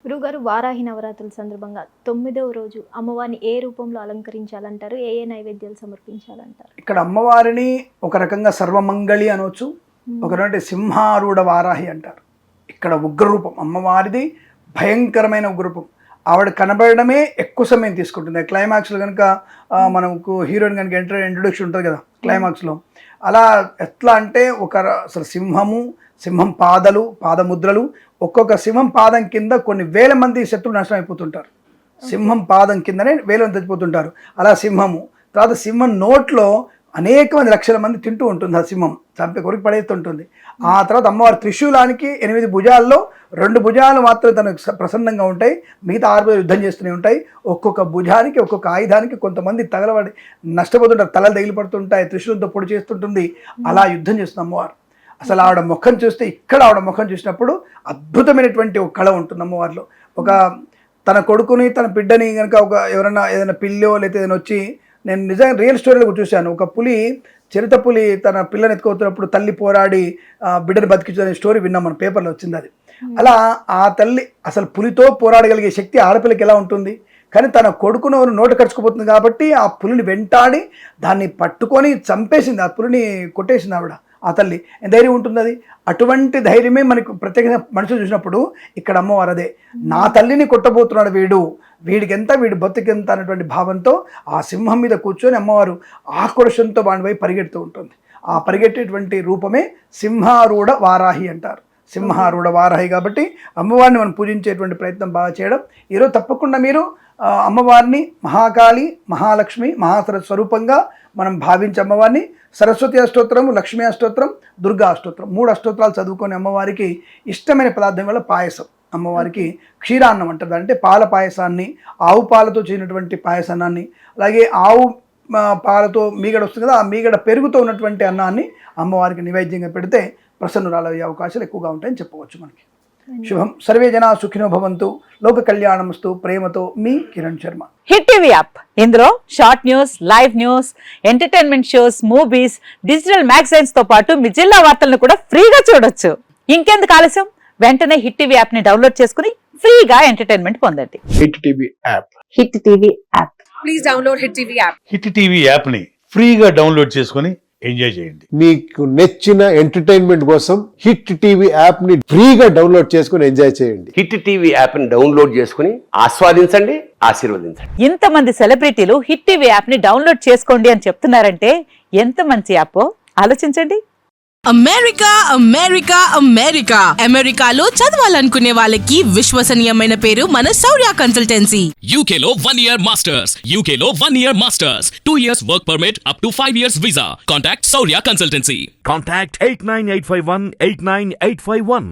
గురుగారు వారాహి నవరాత్రుల సందర్భంగా 9వ రోజు అమ్మవారిని ఏ రూపంలో అలంకరించాలంటారు? ఏ ఏ నైవేద్యాలు సమర్పించాలంటారు? ఇక్కడ అమ్మవారిని ఒక రకంగా సర్వమంగళి అనవచ్చు, ఒకరంటే సింహారూఢ వారాహి అంటారు. ఇక్కడ ఉగ్రరూపం అమ్మవారిది, భయంకరమైన ఉగ్రరూపం. ఆవిడ కనబడమే ఎక్కువ సమయం తీసుకుంటుంది. క్లైమాక్స్లో కనుక మనకు హీరోయిన్ కనుక ఇంట్రొడక్షన్ ఉంటుంది కదా క్లైమాక్స్లో, అలా ఎట్లా అంటే అసలు సింహం పాదముద్రలు, ఒక్కొక్క సింహం పాదం కింద కొన్ని వేల మంది శత్రువులు నాశనం అయిపోతుంటారు. సింహం పాదం కిందనే వేల మంది చచ్చిపోతుంటారు. అలా సింహము, తర్వాత సింహం నోట్లో అనేక మంది లక్షల మంది తింటూ ఉంటుంది. ఆ సింహం చంపి కొరికి పడేస్తుంటుంది. ఆ తర్వాత అమ్మవారి త్రిశూలానికి 8 భుజాల్లో 2 భుజాలు మాత్రం తనకు ప్రసన్నంగా ఉంటాయి, మిగతా 6 భుజాలు యుద్ధం చేస్తూనే ఉంటాయి. ఒక్కొక్క భుజానికి ఒక్కొక్క ఆయుధానికి కొంతమంది తగలబడి నష్టపోతుంటారు, తలలు తగిలిపడుతుంటాయి, త్రిశూలంతో పొడి చేస్తుంటుంది. అలా యుద్ధం చేస్తుంది అమ్మవారు. అసలు ఆవిడ ముఖం చూస్తే, ఇక్కడ ఆవిడ ముఖం చూసినప్పుడు అద్భుతమైనటువంటి ఒక కళ ఉంటుంది అమ్మవారిలో. తన కొడుకుని తన బిడ్డని కనుక ఎవరైనా ఏదైనా పిల్లో లేకపోతే ఏదైనా వచ్చి, నేను నిజంగా రియల్ స్టోరీలో చూశాను. ఒక చిరుత పులి తన పిల్లని ఎత్తుకోతున్నప్పుడు తల్లి పోరాడి బిడ్డను బతికించే స్టోరీ విన్నాం, మన పేపర్లో వచ్చింది అది. అలా ఆ తల్లి అసలు పులితో పోరాడగలిగే శక్తి ఆడపిల్లకి ఎలా ఉంటుంది? కానీ తన కొడుకును నోట ఖర్చుకుపోతుంది కాబట్టి ఆ పులిని వెంటాడి దాన్ని పట్టుకొని చంపేసింది, ఆ పులిని కొట్టేసింది ఆవిడ. ఆ తల్లి ధైర్యం ఉంటుంది. అది అటువంటి ధైర్యమే మనకు ప్రత్యేకంగా మనుషులు చూసినప్పుడు ఇక్కడ అమ్మవారు అదే, నా తల్లిని కొట్టబోతున్నాడు వీడికి ఎంత, వీడి బతుకెంత అనేటువంటి భావంతో ఆ సింహం మీద కూర్చొని అమ్మవారు ఆక్రోషంతో వాడిపై పరిగెడుతూ ఉంటుంది. ఆ పరిగెట్టేటువంటి రూపమే సింహారూఢ వారాహి అంటారు. సింహారూఢ వారాహి కాబట్టి అమ్మవారిని మనం పూజించేటువంటి ప్రయత్నం బాగా చేయడం. ఈరోజు తప్పకుండా మీరు అమ్మవారిని మహాకాళి, మహాలక్ష్మి, మహాసరస్వతి స్వరూపంగా మనం భావించి అమ్మవారిని సరస్వతి అష్టోత్తరము, లక్ష్మీ అష్టోత్తరం, దుర్గా అష్టోత్తరం 3 అష్టోత్తరాలు చదువుకొని అమ్మవారికి ఇష్టమైన పదార్థం వల్ల పాయసం, అమ్మవారికి క్షీరాన్నం అంటారు. అంటే పాల పాయసాన్ని, ఆవు పాలతో చేసినటువంటి పాయసాన్ని, అలాగే ఆవు పాలతో మీగడ వస్తుంది కదా, ఆ మీగడ పెరుగుతో ఉన్నటువంటి అన్నాన్ని అమ్మవారికి నైవేద్యంగా పెడితే ప్రసన్నురాలయ్యే అవకాశాలు ఎక్కువగా ఉంటాయని చెప్పవచ్చు. మనకి శుభం. సర్వే జనా సుఖినో భవంతు, లోక కళ్యాణమస్తు. ప్రేమతో మీ Kiran Sharma. Hit TV app, ఇందులో short news, live news, entertainment shows, movies, digital magazines తో పాటు మీ జిల్లా వార్తలను కూడా ఫ్రీగా చూడొచ్చు. ఇంకెందుకు ఆలస్యం, వెంటనే హిట్ టీవీ యాప్ ని డౌన్లోడ్ చేసుకుని ఫ్రీగా ఎంటర్టైన్మెంట్ పొందండి. Hit TV app. Hit TV app. Please download hit TV app. Hit TV app ని ఫ్రీగా డౌన్లోడ్ చేసుకుని ఎంజాయ్ చేయండి. మీకు నచ్చిన ఎంటర్టైన్మెంట్ కోసం హిట్ టీవీ యాప్ ని ఫ్రీగా డౌన్లోడ్ చేసుకుని ఎంజాయ్ చేయండి. హిట్ టీవీ యాప్ ని డౌన్లోడ్ చేసుకుని ఆస్వాదించండి, ఆశీర్వదించండి. ఇంతమంది సెలబ్రిటీలు హిట్ టీవీ యాప్ ని డౌన్లోడ్ చేసుకోండి అని చెప్తున్నారంటే ఎంత మంచి యాప్ ఆలోచించండి. అమెరికాలో చదవాలనుకునే వాళ్ళకి విశ్వసనీయమైన పేరు మన శౌర్య కన్సల్టెన్సీ. UK లో 1 year masters, UK లో 1 year masters, 2 years work permit up to 5 years visa. Contact Saurya Consultancy. Contact 89851 89851.